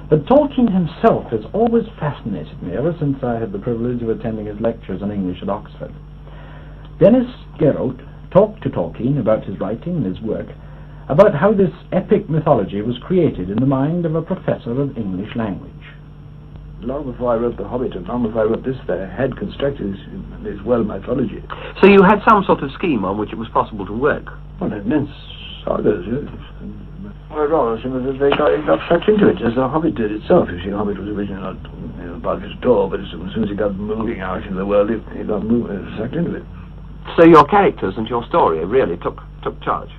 But Tolkien himself has always fascinated me ever since I had the privilege of attending his lectures on English at Oxford. Dennis Gerrold talked to Tolkien about his writing and his work, about how this epic mythology was created in the mind of a professor of English language. Long before I wrote The Hobbit and long before I wrote this, they had constructed this world mythology. So you had some sort of scheme on which it was possible to work? Well, immense sagas, yes. Well, they got sucked into it, as The Hobbit did itself. You see, The Hobbit was originally not part of it at all, but as soon as he got moving out into the world, he got sucked into it. So your characters and your story really took charge?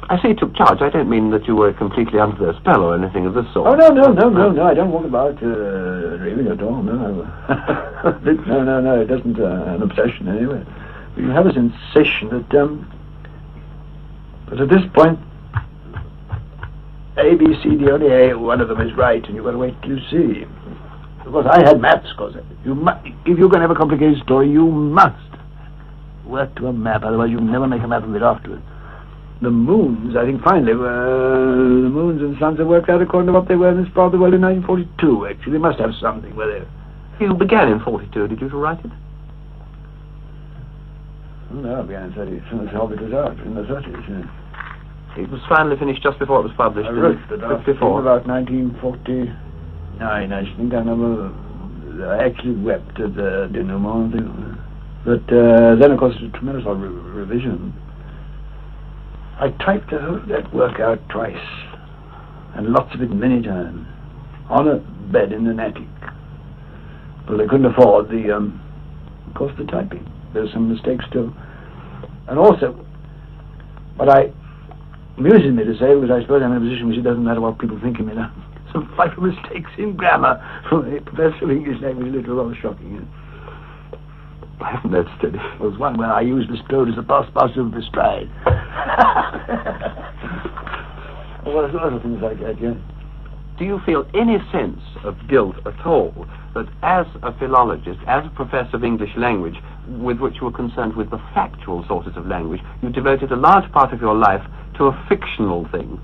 I say took charge, I don't mean that you were completely under their spell or anything of this sort. Oh, no, I don't walk about dreaming at all, no. No, it isn't an obsession anyway. You have a sensation that, but at this point, A, B, C, D, only A, one of them is right, and you've got to wait till you see. Because I had maps, because if you're going to have a complicated story, you must work to a map, otherwise you'll never make a map of it afterwards. The moons, I think finally, the moons and suns have worked out according to what they were in this part of the world in 1942, actually. They must have something where they... You began in 42, did you write it? No, I began in 30, as soon as Hobbit was out, in the 30s, yeah. It was finally finished just before it was published. I wrote the draft before. About 1949, I think. I remember I actually wept at the denouement thing. But then, of course, a tremendous revision. I typed that work out twice, and lots of it many times, on a bed in an attic. But I couldn't afford of course, the typing. There's some mistakes too. And also, what amuses me to say, because I suppose I'm in a position which it doesn't matter what people think of me now, some vital mistakes in grammar from a professor of English language literature, rather shocking. I haven't noticed it. There was one where I used bestrode as a past particle of bestride. Well, there's other things like that, yeah. Do you feel any sense of guilt at all that as a philologist, as a professor of English language, with which you were concerned with the factual sources of language, you devoted a large part of your life to a fictional thing?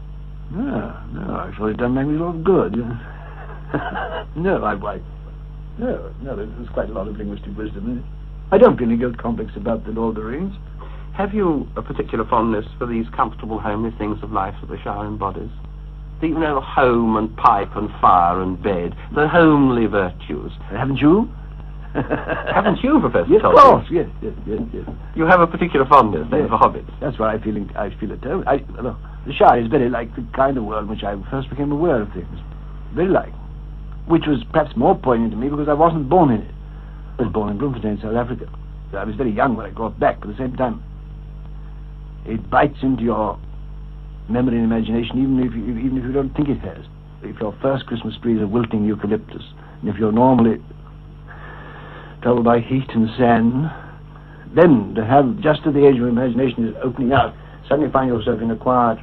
No, I thought it done language a lot of good. Yeah. No, there's quite a lot of linguistic wisdom in it. I don't feel any guilt complex about the Lord of the Rings. Have you a particular fondness for these comfortable, homely things of life that the shower embodies? You know, home and pipe and fire and bed, the homely virtues. Haven't you? Haven't you, Professor Yes, Tolkien? of course, yes. You have a particular fondness then for hobbits? That's what I feel at home. The Shire is very like the kind of world in which I first became aware of things. Very like. Which was perhaps more poignant to me because I wasn't born in it. I was born in Bloemfontein, South Africa. I was very young when I got back, but at the same time, it bites into your memory and imagination, even if you don't think it has. If your first Christmas tree is a wilting eucalyptus, and if you're normally troubled by heat and sand, then to have, just at the age of imagination is opening out, suddenly find yourself in a quiet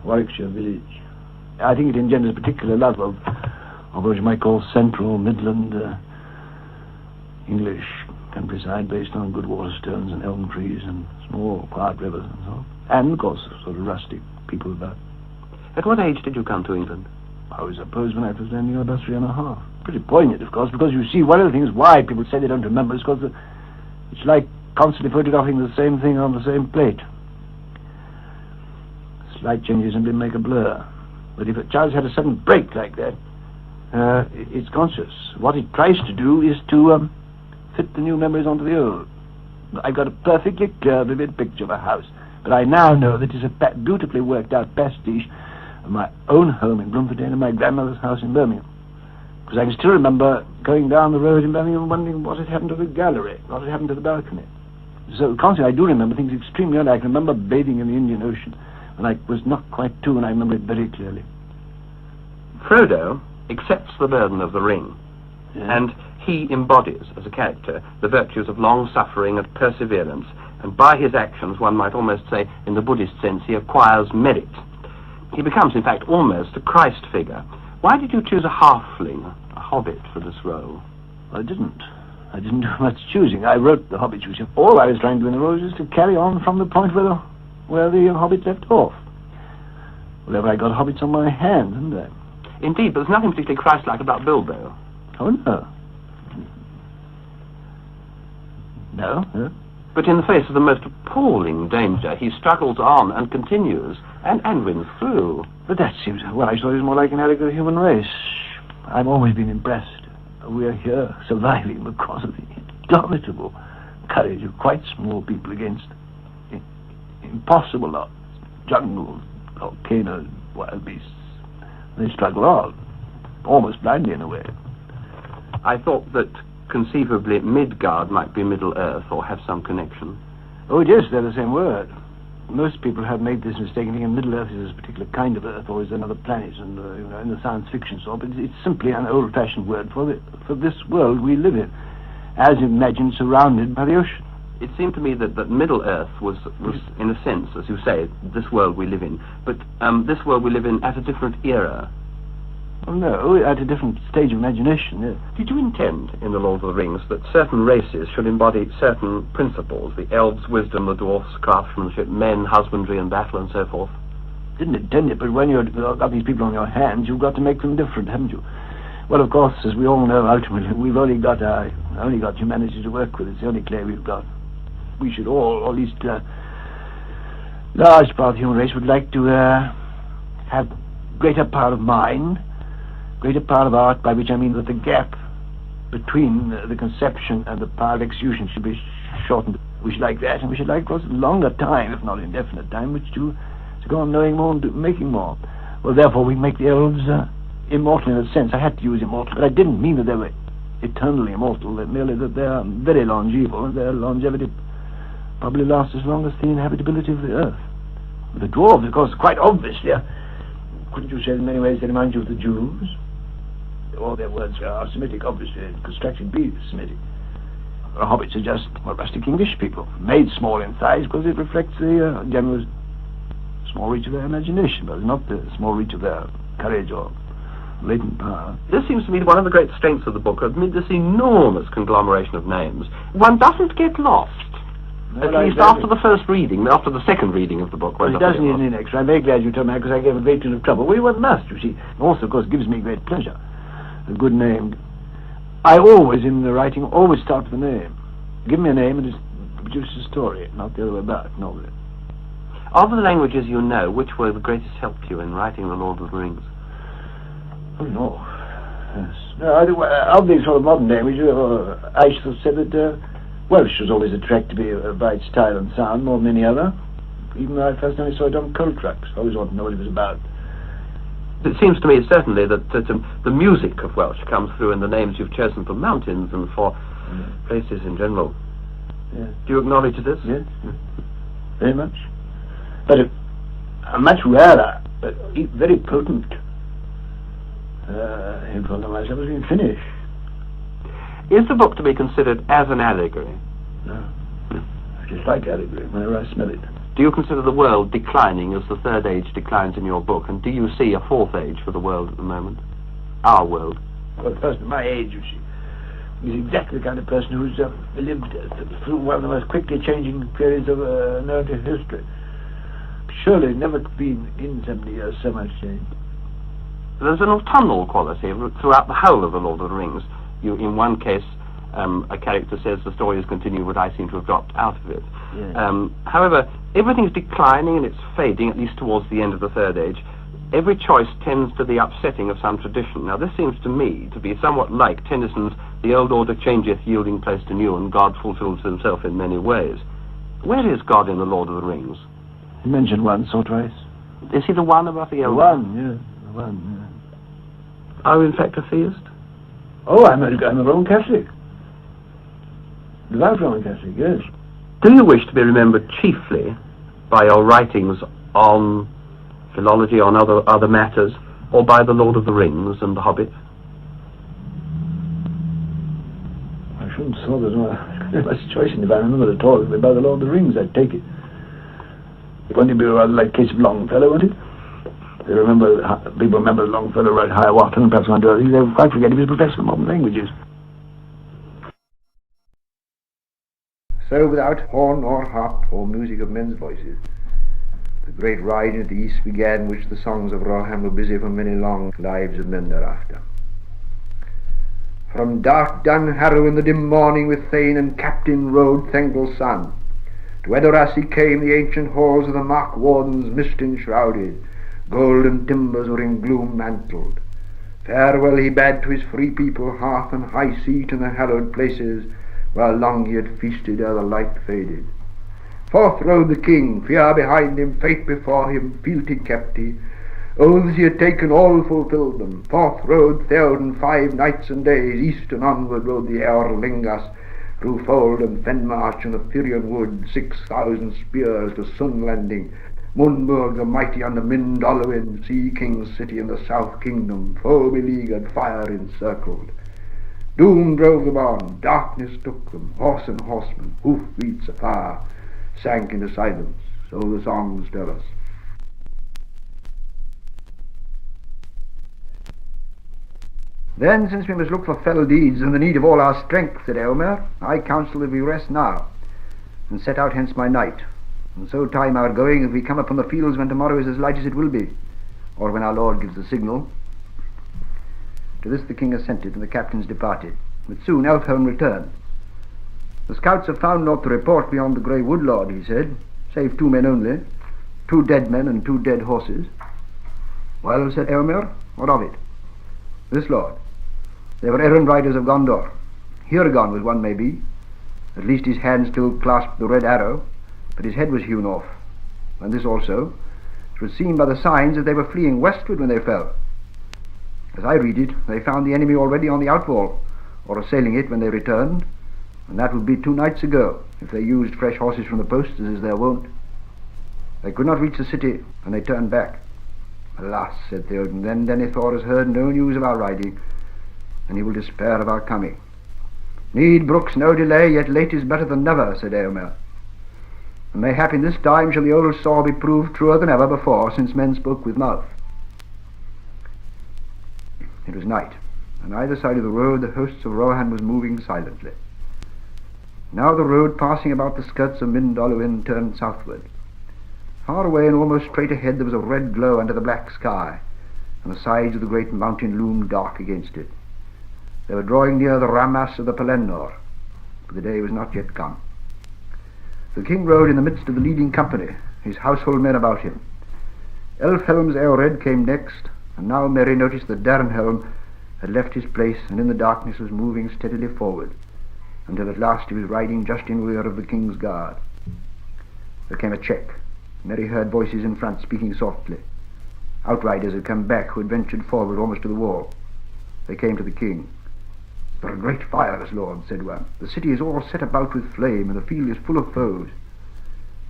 Warwickshire village. I think it engenders a particular love of what you might call central, midland, English countryside based on good waterstones and elm trees and small, quiet rivers and so on. And, of course, sort of rustic people about. At what age did you come to England? I suppose when I was only about 3.5. Pretty poignant, of course, because you see, one of the things why people say they don't remember is because it's like constantly photographing the same thing on the same plate. Slight changes simply make a blur. But if a child's had a sudden break like that, it's conscious. What it tries to do is to fit the new memories onto the old. I've got a perfectly clear, vivid picture of a house, but I now know that it's a beautifully worked out pastiche of my own home in Bloemfontein and my grandmother's house in Birmingham. Because I can still remember going down the road in Birmingham and wondering what had happened to the gallery, what had happened to the balcony. So constantly I do remember things extremely early. I can remember bathing in the Indian Ocean when I was not quite 2, and I remember it very clearly. Frodo accepts the burden of the ring, yeah. and he embodies, as a character, the virtues of long-suffering and perseverance, and by his actions, one might almost say, in the Buddhist sense, he acquires merit. He becomes, in fact, almost a Christ figure. Why did you choose a halfling, a hobbit, for this role? I didn't do much choosing. I wrote the Hobbit, you see. All I was trying to do in the role was to carry on from the point where the Hobbit left off. Whenever I got hobbits on my hands, didn't I? Indeed, but there's nothing particularly Christ-like about Bilbo. Oh, no. No? But in the face of the most appalling danger, he struggles on and continues, and wins through. But that seems... Well, I thought it was more like an allegory of the human race. I've always been impressed. We are here, surviving because of the indomitable courage of quite small people against impossible odds. Jungles, volcanoes, wild beasts. They struggle on, almost blindly in a way. I thought that conceivably Midgard might be Middle-earth or have some connection. Oh, yes, they're the same word. Most people have made this mistake, thinking Middle-earth is a particular kind of Earth or is another planet, and in the science fiction sort. But it's simply an old-fashioned word for this world we live in, as imagined surrounded by the ocean. It seemed to me that Middle-earth was, in a sense, as you say, this world we live in. But this world we live in at a different era. Oh, no, at a different stage of imagination, yes. Did you intend, in The Lord of the Rings, that certain races should embody certain principles? The elves, wisdom, the dwarfs, craftsmanship, men, husbandry and battle, and so forth? Didn't intend it, but when you've got these people on your hands, you've got to make them different, haven't you? Well, of course, as we all know, ultimately, we've only got humanity to work with. It's the only clay we've got. We should all, or at least large part of the human race, would like to have greater power of mind, greater power of art, by which I mean that the gap between the conception and the power of execution should be shortened. We should like that, and we should like, of course, longer time, if not indefinite time, which to go on knowing more and making more. Well, therefore, we make the elves immortal in a sense. I had to use immortal, but I didn't mean that they were eternally immortal, merely that they are very longeval, and their longevity probably lasts as long as the inhabitability of the earth. The dwarves, of course, quite obviously, couldn't you say in many ways they remind you of the Jews? All their words are Semitic, obviously, constructed be Semitic. The hobbits are just rustic English people, made small in size because it reflects the general small reach of their imagination, but not the small reach of their courage or latent power. This seems to me one of the great strengths of the book, amid this enormous conglomeration of names. One doesn't get lost. At least after the first reading, after the second reading of the book. Well, it doesn't need any extra. I'm very glad you told me, because I gave a great deal of trouble. Well, one must, you see. Also, of course, gives me great pleasure. A good name. I always, in the writing, always start with a name. Give me a name and it produces a story, not the other way about, normally. Of the languages you know, which were the greatest help to you in writing The Lord of the Rings? Oh, no. Yes. No, of the sort of modern language, I should have said that Welsh was always attracted to me by its style and sound more than any other. Even though I first only saw it on coal trucks. I always wanted to know what it was about. It seems to me, certainly, that the music of Welsh comes through in the names you've chosen for mountains and for places in general. Yes. Do you acknowledge this? Yes. Very much. But a much rarer, but very potent influence on myself has been Finnish. Is the book to be considered as an allegory? No. I just like allegory whenever I smell it. Do you consider the world declining as the third age declines in your book? And do you see a fourth age for the world at the moment? Our world? Well, the person of my age, you see, is exactly the kind of person who's lived through one of the most quickly changing periods of narrative history. Surely never been in 70 years so much change. There's an autumnal quality throughout the whole of The Lord of the Rings. In one case, a character says the story is continuing, but I seem to have dropped out of it. Yes. However, everything's declining and it's fading, at least towards the end of the third age. Every choice tends to the upsetting of some tradition. Now, this seems to me to be somewhat like Tennyson's "The old order changeth, yielding place to new, and God fulfills himself in many ways." Where is God in The Lord of the Rings? You mentioned once or twice. Is he the one above the elder? The one. Are you in fact a theist? Oh, I'm a Roman Catholic. Devout Roman Catholic, yes. Do you wish to be remembered chiefly by your writings on philology, on other matters, or by The Lord of the Rings and The Hobbit? shouldn't have thought there's no situation. If I remember at all, it'd be about the Lord of the Rings, I'd take it. It won't be rather like case of Longfellow, won't it? People remember Longfellow wrote Hiawatha and perhaps one or two. They quite forget he was a professor of modern languages. So without horn or harp or music of men's voices, the great ride into the east began, which the songs of Rohan were busy for many long lives of men thereafter. From dark Dun Harrow in the dim morning with Thane and Captain rode Thengel's son. To Edoras came the ancient halls of the Mark Wardens mist enshrouded, golden timbers were in gloom mantled. Farewell he bade to his free people, hearth and high seat in the hallowed places, while long he had feasted ere the light faded. Forth rode the king, fear behind him, fate before him, fealty kept he. Oaths he had taken, all fulfilled them. Forth rode Theoden 5 nights and days, east and onward rode the Eorlingas, through Fold and Fenmarch and the Pyrian wood, 6,000 spears to Sun landing. Munburg the mighty on the Mindolluin, sea king's city in the south kingdom, foe beleaguered, fire encircled. Doom drove them on, darkness took them, horse and horseman, hoof-beats afar, sank into silence, so the songs tell us. Then, since we must look for fell deeds and the need of all our strength, said Eomer, I counsel that we rest now, and set out hence by night, and so time our going if we come upon the fields when tomorrow is as light as it will be, or when our Lord gives the signal. To this the king assented, and the captains departed, but soon Elfhelm returned. The scouts have found naught to report beyond the grey wood, lord, he said, save 2 men only, 2 dead men and 2 dead horses. Well, said Eomer, what of it? This, lord, they were errand riders of Gondor. Hiragon was one, maybe. At least his hand still clasped the red arrow, but his head was hewn off. And this also, it was seen by the signs that they were fleeing westward when they fell. As I read it, they found the enemy already on the outwall, or assailing it when they returned, and that would be 2 nights ago, if they used fresh horses from the posts, as is their wont. They could not reach the city, and they turned back. Alas, said Theoden, then Denethor has heard no news of our riding, and he will despair of our coming. Need brooks no delay, yet late is better than never, said Eomer. And mayhap in this time shall the old saw be proved truer than ever before, since men spoke with mouth. It was night, and either side of the road the hosts of Rohan was moving silently. Now the road, passing about the skirts of Mindolluin, turned southward. Far away and almost straight ahead there was a red glow under the black sky, and the sides of the great mountain loomed dark against it. They were drawing near the Ramas of the Pelennor, but the day was not yet come. The king rode in the midst of the leading company, his household men about him. Elfhelm's Eored came next, and now Merry noticed that Dernhelm had left his place and in the darkness was moving steadily forward, until at last he was riding just in rear of the king's guard. There came a check. Merry heard voices in front speaking softly. Outriders had come back who had ventured forward almost to the wall. They came to the king. There are great fires, lord, said one. The city is all set about with flame, and the field is full of foes.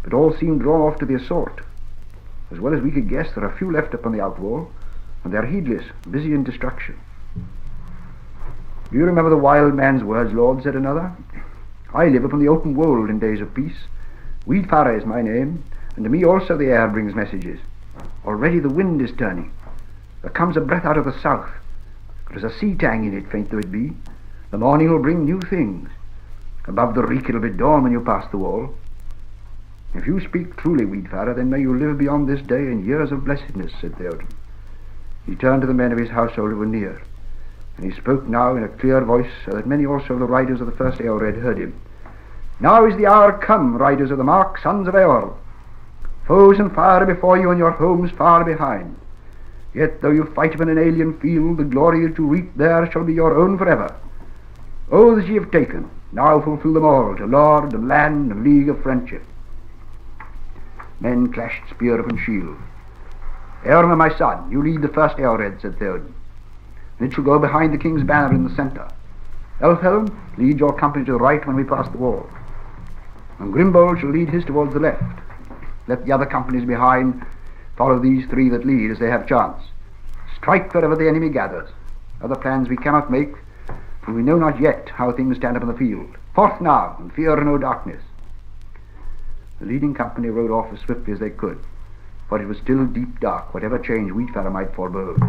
But all seem drawn off to the assault. As well as we could guess, there are few left upon the outwall, and they are heedless, busy in destruction. Do you remember the wild man's words, lord, said another. I live upon the open wold in days of peace. Weedfara is my name, and to me also the air brings messages. Already the wind is turning. There comes a breath out of the south. There is a sea tang in it, faint though it be. The morning will bring new things. Above the reek it'll be dawn when you pass the wall. If you speak truly, Weedfarer, then may you live beyond this day in years of blessedness, said Theoden. He turned to the men of his household who were near, and he spoke now in a clear voice, so that many also of the riders of the first Eored heard him. Now is the hour come, riders of the Mark, sons of Eorl. Foes and fire before you, and your homes far behind. Yet though you fight upon an alien field, the glory that you reap there shall be your own forever. Oaths ye have taken, now fulfill them all, to lord and land and league of friendship. Men clashed spear upon shield. Eormer, my son, you lead the first Eored, said Theoden, and it shall go behind the king's banner in the centre. Elfhelm, lead your company to the right when we pass the wall, and Grimbold shall lead his towards the left. Let the other companies behind follow these 3 that lead as they have chance. Strike wherever the enemy gathers. Other plans we cannot make, for we know not yet how things stand upon the field. Forth now, and fear no darkness. The leading company rode off as swiftly as they could, for it was still deep dark, whatever change Wheatfellow might forebode.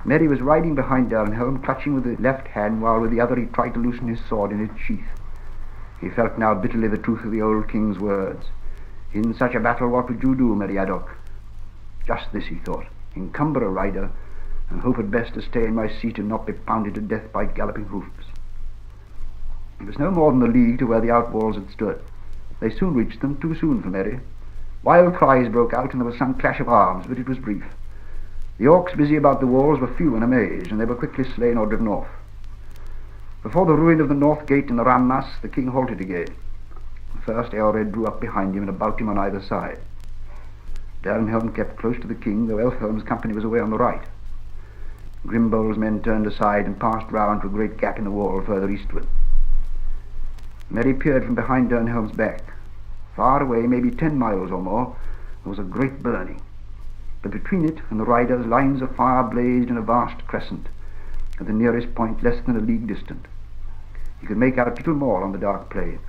Merry was riding behind Dernhelm, clutching with the left hand, while with the other he tried to loosen his sword in its sheath. He felt now bitterly the truth of the old king's words. In such a battle what would you do, Meriadoc? Just this, he thought, encumber a rider, and hope at best to stay in my seat and not be pounded to death by galloping hoofs. It was no more than a league to where the outwalls had stood. They soon reached them, too soon for Merry. Wild cries broke out, and there was some clash of arms, but it was brief. The orcs busy about the walls were few and amazed, and they were quickly slain or driven off. Before the ruin of the north gate in the Rammas, the king halted again. The first Eored drew up behind him and about him on either side. Dernhelm kept close to the king, though Elfhelm's company was away on the right. Grimbol's men turned aside and passed round to a great gap in the wall further eastward. Merry peered from behind Dernhelm's back. Far away, maybe 10 miles or more, there was a great burning. But between it and the riders, lines of fire blazed in a vast crescent, at the nearest point less than a league distant. He could make out little more on the dark plain,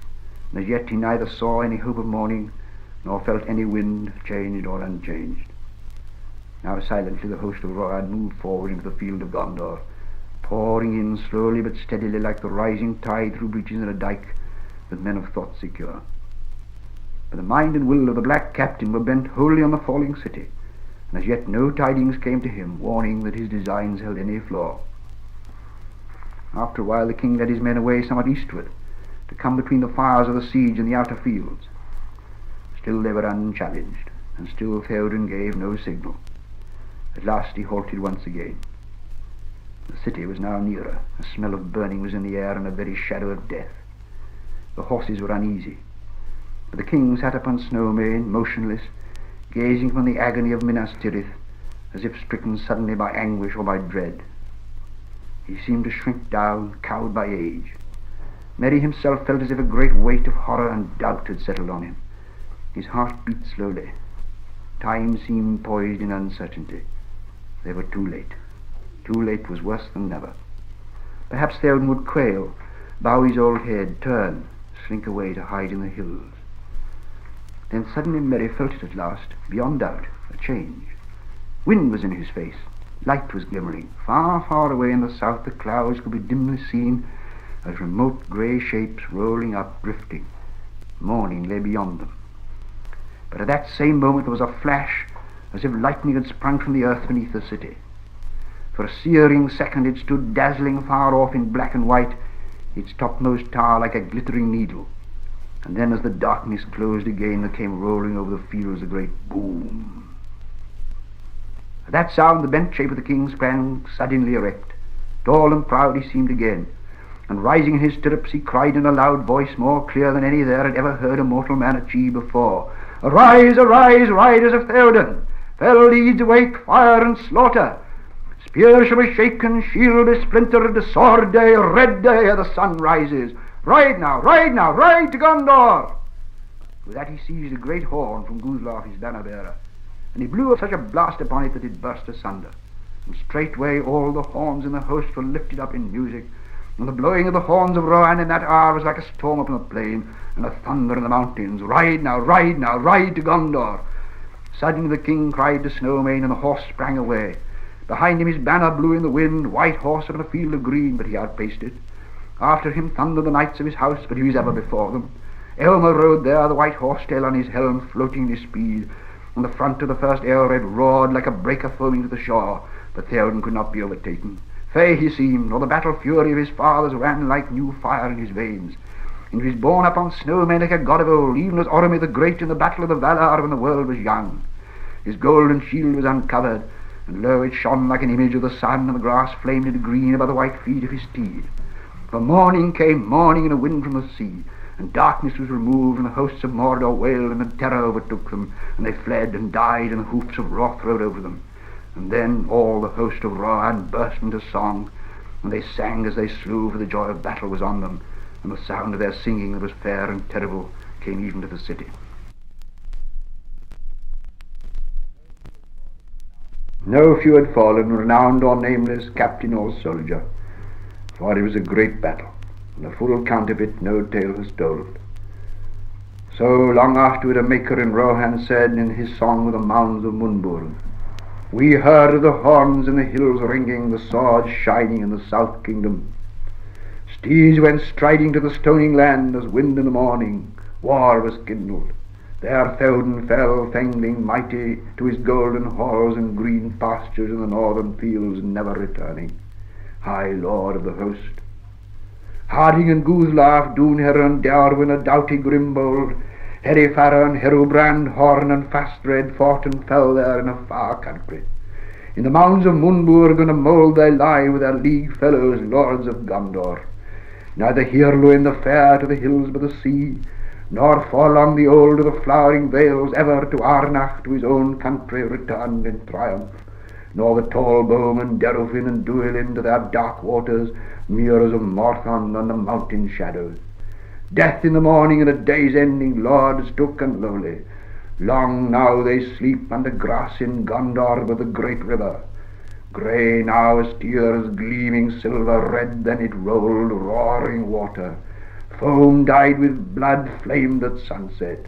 and as yet he neither saw any hope of morning, nor felt any wind, changed or unchanged. Now silently the host of Rohan moved forward into the field of Gondor, pouring in slowly but steadily like the rising tide through breaches in a dike, with men of thought secure. But the mind and will of the black captain were bent wholly on the falling city, and as yet no tidings came to him warning that his designs held any flaw. After a while the king led his men away somewhat eastward, to come between the fires of the siege and the outer fields. Still they were unchallenged, and still Theoden gave no signal. At last he halted once again. The city was now nearer. A smell of burning was in the air, and a very shadow of death. The horses were uneasy, but the king sat upon Snowmane, motionless, gazing upon the agony of Minas Tirith, as if stricken suddenly by anguish or by dread. He seemed to shrink down, cowed by age. Merry himself felt as if a great weight of horror and doubt had settled on him. His heart beat slowly. Time seemed poised in uncertainty. They were too late. Too late was worse than never. Perhaps Theoden would quail, bow his old head, turn, slink away to hide in the hills. Then suddenly Merry felt it at last, beyond doubt, a change. Wind was in his face. Light was glimmering. Far, far away in the south the clouds could be dimly seen as remote grey shapes rolling up, drifting. Morning lay beyond them. But at that same moment there was a flash, as if lightning had sprung from the earth beneath the city. For a searing second it stood dazzling far off in black and white, its topmost tower like a glittering needle. And then as the darkness closed again, there came rolling over the fields a great boom. At that sound the bent shape of the king sprang suddenly erect. Tall and proud he seemed again, and rising in his stirrups he cried in a loud voice, more clear than any there had ever heard a mortal man achieve before, "Arise, arise, riders of Theoden! Fell leads awake, fire and slaughter! Spear shall be shaken, shield be splintered, sword day, red day, ere the sun rises! Ride now, ride to Gondor!" With that he seized a great horn from Guzlaf his banner-bearer, and he blew such a blast upon it that it burst asunder. And straightway all the horns in the host were lifted up in music, and the blowing of the horns of Rohan in that hour was like a storm upon the plain, and a thunder in the mountains. Ride now, ride to Gondor! Suddenly the king cried to Snowmane, and the horse sprang away. Behind him his banner blew in the wind, white horse upon a field of green, but he outpaced it. After him thundered the knights of his house, but he was ever before them. Eomer rode there, the white horse-tail on his helm floating in his speed, and the front of the first Eored roared like a breaker foaming to the shore, but Theoden could not be overtaken. Fey he seemed, nor the battle fury of his fathers ran like new fire in his veins. And he was borne upon Snowmane like a god of old, even as Orome the Great in the battle of the Valar when the world was young. His golden shield was uncovered, and lo, it shone like an image of the sun, and the grass flamed into green above the white feet of his steed. For morning came, morning, and a wind from the sea, and darkness was removed, and the hosts of Mordor wailed, and terror overtook them, and they fled and died, and the hoofs of wrath rode over them. And then all the host of Rohan burst into song, and they sang as they slew, for the joy of battle was on them, and the sound of their singing that was fair and terrible came even to the city. No few had fallen, renowned or nameless, captain or soldier. for it was a great battle, and a full account of it no tale has told. So long afterward a maker in Rohan said in his song of the mounds of Mordor, we heard the horns in the hills ringing, the swords shining in the south kingdom. Steeds went striding to the stoning land as wind in the morning. War was kindled. There Theoden fell, Fengling mighty, to his golden halls and green pastures in the northern fields, never returning, high lord of the host. Harding and Guthlaf, Dunher and Darwin, a doughty Grimbold, Herifarra and Herubrand, Horn and Fastred fought and fell there in a far country. In the mounds of Mundburg and a mould they lie with their league fellows, lords of Gondor. Neither Hyrloin the fair to the hills by the sea, nor Forlong the old to the flowering vales, ever to Arnach to his own country returned in triumph, nor the tall bowmen Derufin and Duilin to their dark waters, mirrors of Morthon on the mountain shadows. Death in the morning and a day's ending, lords took and lowly. Long now they sleep under grass in Gondor by the great river. Grey now as tears, gleaming silver, red then it rolled, roaring water. Foam dyed with blood flamed at sunset.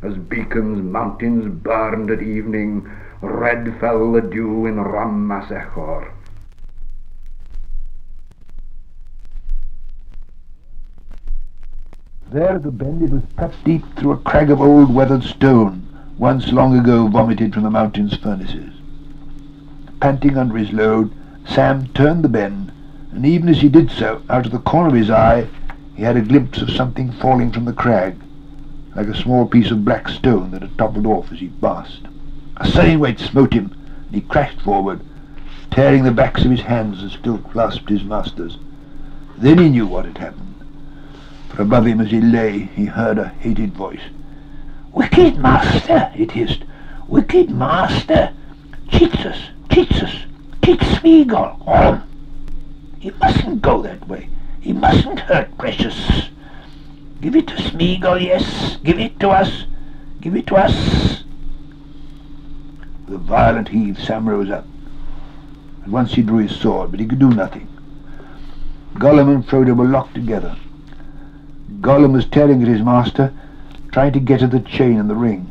As beacons mountains burned at evening, red fell the dew in Ram Masechor. There at the bend it was cut deep through a crag of old weathered stone, once long ago vomited from the mountain's furnaces. Panting under his load, Sam turned the bend, and even as he did so, out of the corner of his eye, he had a glimpse of something falling from the crag, like a small piece of black stone that had toppled off as he passed. A sudden weight smote him, and he crashed forward, tearing the backs of his hands that still clasped his master's. Then he knew what had happened. For above him as he lay, he heard a hated voice. "Wicked master," it hissed. "Wicked master! Cheats us! Cheats us! Cheats Smeagol! Oh! He mustn't go that way. He mustn't hurt Precious. Give it to Smeagol, yes. Give it to us. Give it to us." With a violent heave, Sam rose up. At once he drew his sword, but he could do nothing. Gollum and Frodo were locked together. Gollum was tearing at his master, trying to get at the chain and the ring.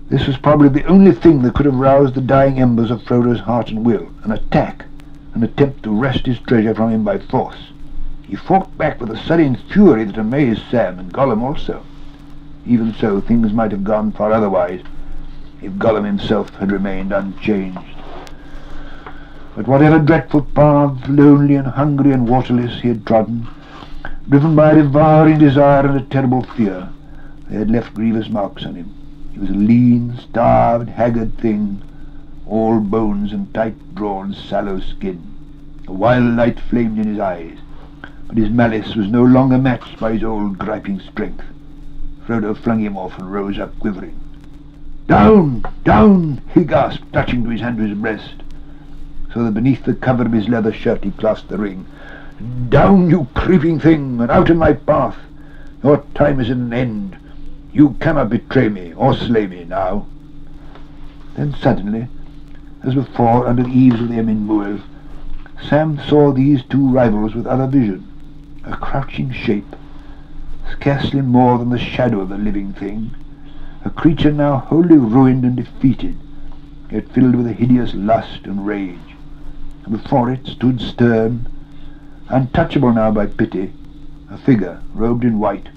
This was probably the only thing that could have roused the dying embers of Frodo's heart and will. An attack, an attempt to wrest his treasure from him by force. He fought back with a sudden fury that amazed Sam and Gollum also. Even so, things might have gone far otherwise if Gollum himself had remained unchanged. But whatever dreadful paths, lonely and hungry and waterless, he had trodden, driven by a devouring desire and a terrible fear, they had left grievous marks on him. He was a lean, starved, haggard thing, all bones and tight-drawn, sallow skin. A wild light flamed in his eyes, but his malice was no longer matched by his old griping strength. Frodo flung him off and rose up quivering. "Down! Down!" he gasped, touching to his hand to his breast, so that beneath the cover of his leather shirt he clasped the ring. "Down, you creeping thing, and out of my path! Your time is at an end. You cannot betray me or slay me now." Then suddenly, as before under the eaves of the Emin Muil, Sam saw these two rivals with other vision. A crouching shape, scarcely more than the shadow of a living thing, a creature now wholly ruined and defeated, yet filled with a hideous lust and rage. And before it stood stern, untouchable now by pity, a figure robed in white,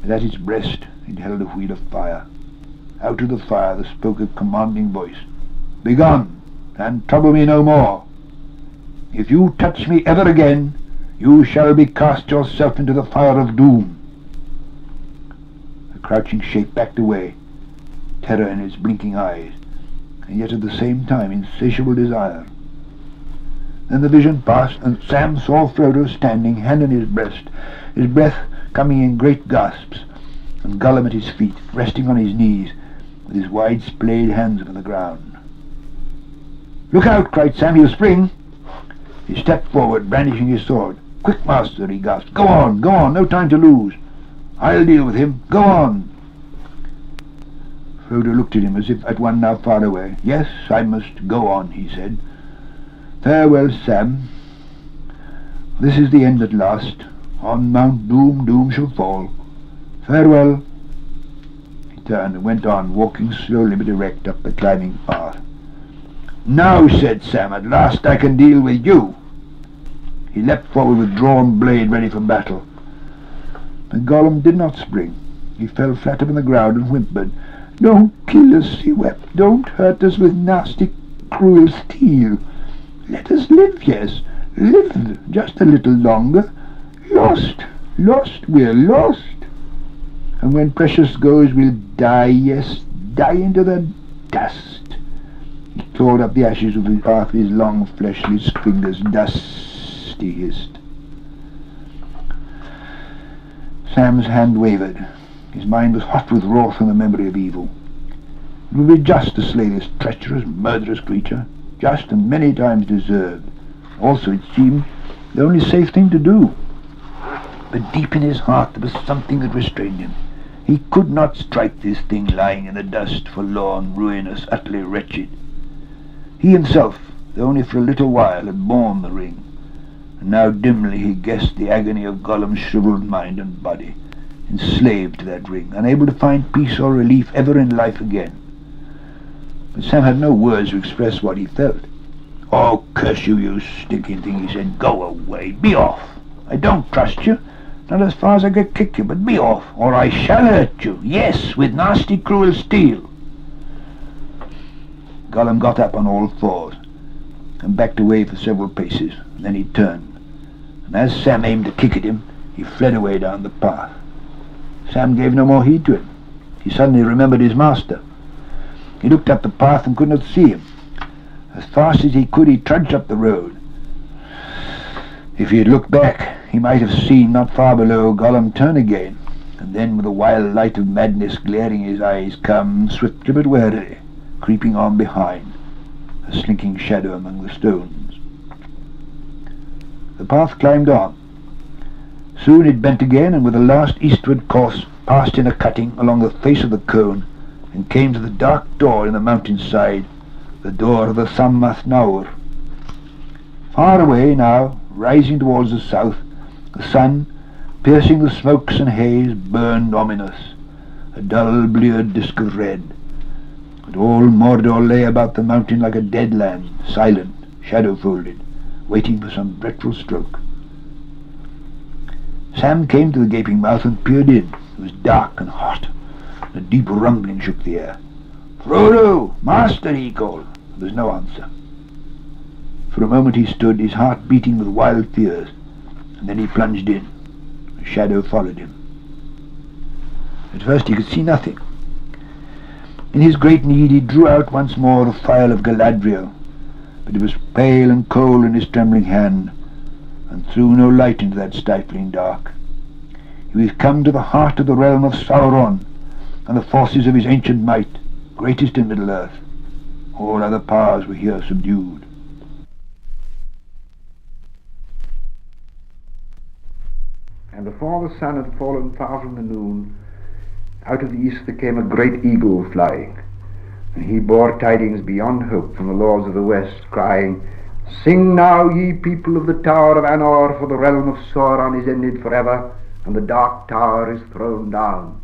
and at its breast it held a wheel of fire. Out of the fire there spoke a commanding voice. "Begone, and trouble me no more. If you touch me ever again, you shall be cast yourself into the fire of doom." The crouching shape backed away, terror in its blinking eyes, and yet at the same time insatiable desire. Then the vision passed, and Sam saw Frodo standing, hand on his breath coming in great gasps, and Gollum at his feet, resting on his knees, with his wide splayed hands upon the ground. "Look out!" cried Sam, "he'll spring!" He stepped forward, brandishing his sword. "Quick, master!" he gasped. Go on, no time to lose. I'll deal with him. Go on!" Frodo looked at him as if at one now far away. "Yes, I must go on," he said. "Farewell, Sam. This is the end at last. On Mount Doom, doom shall fall. Farewell." He turned and went on, walking slowly but erect up the climbing path. "Now," said Sam, "at last I can deal with you." He leapt forward with drawn blade, ready for battle. But Gollum did not spring. He fell flat upon the ground and whimpered. "Don't kill us," he wept. "Don't hurt us with nasty, cruel steel. Let us live, yes, live just a little longer. Lost, lost, we're lost. And when precious goes, we'll die, yes, die into the dust." He clawed up the ashes with half his long, fleshless fingers. "Dust," he hissed. Sam's hand wavered. His mind was hot with wrath and the memory of evil. It would be just to slay this treacherous, murderous creature, just and many times deserved. Also, it seemed, the only safe thing to do. But deep in his heart there was something that restrained him. He could not strike this thing lying in the dust, forlorn, ruinous, utterly wretched. He himself, though only for a little while, had borne the ring, and now dimly he guessed the agony of Gollum's shrivelled mind and body, enslaved to that ring, unable to find peace or relief ever in life again. But Sam had no words to express what he felt. "Oh, curse you, you stinking thing," he said. "Go away, be off. I don't trust you, not as far as I could kick you, but be off, or I shall hurt you, yes, with nasty, cruel steel." Gollum got up on all fours and backed away for several paces, and then he turned, and as Sam aimed to kick at him, he fled away down the path. Sam gave no more heed to him. He suddenly remembered his master. He looked up the path and could not see him. As fast as he could, he trudged up the road. If he had looked back, he might have seen, not far below, Gollum turn again, and then, with a wild light of madness glaring in his eyes, come, swiftly but warily, creeping on behind, a slinking shadow among the stones. The path climbed on. Soon it bent again, and with a last eastward course passed in a cutting along the face of the cone, and came to the dark door in the mountainside, the door of the Sammath Naur. Far away now, rising towards the south, the sun, piercing the smokes and haze, burned ominous, a dull bleared disk of red. But all Mordor lay about the mountain like a dead land, silent, shadow-folded, waiting for some dreadful stroke. Sam came to the gaping mouth and peered in. It was dark and hot. A deep rumbling shook the air. "Frodo! Master!" he called. There was no answer. For a moment he stood, his heart beating with wild fears, and then he plunged in. A shadow followed him. At first he could see nothing. In his great need he drew out once more the phial of Galadriel, but it was pale and cold in his trembling hand, and threw no light into that stifling dark. He was come to the heart of the realm of Sauron, and the forces of his ancient might, greatest in Middle-earth. All other powers were here subdued. And before the sun had fallen far from the noon, out of the east there came a great eagle flying, and he bore tidings beyond hope from the lords of the west, crying, "Sing now, ye people of the Tower of Anor, for the realm of Sauron is ended forever, and the dark tower is thrown down.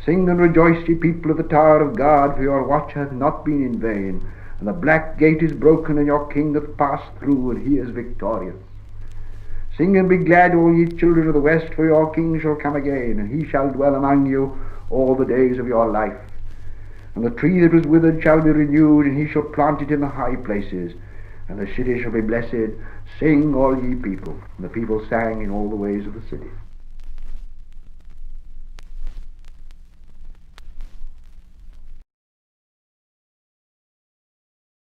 Sing and rejoice, ye people of the Tower of God, for your watch hath not been in vain, and the black gate is broken, and your king hath passed through, and he is victorious. Sing and be glad, all ye children of the west, for your king shall come again, and he shall dwell among you all the days of your life. And the tree that was withered shall be renewed, and he shall plant it in the high places, and the city shall be blessed. Sing, all ye people." And the people sang in all the ways of the city.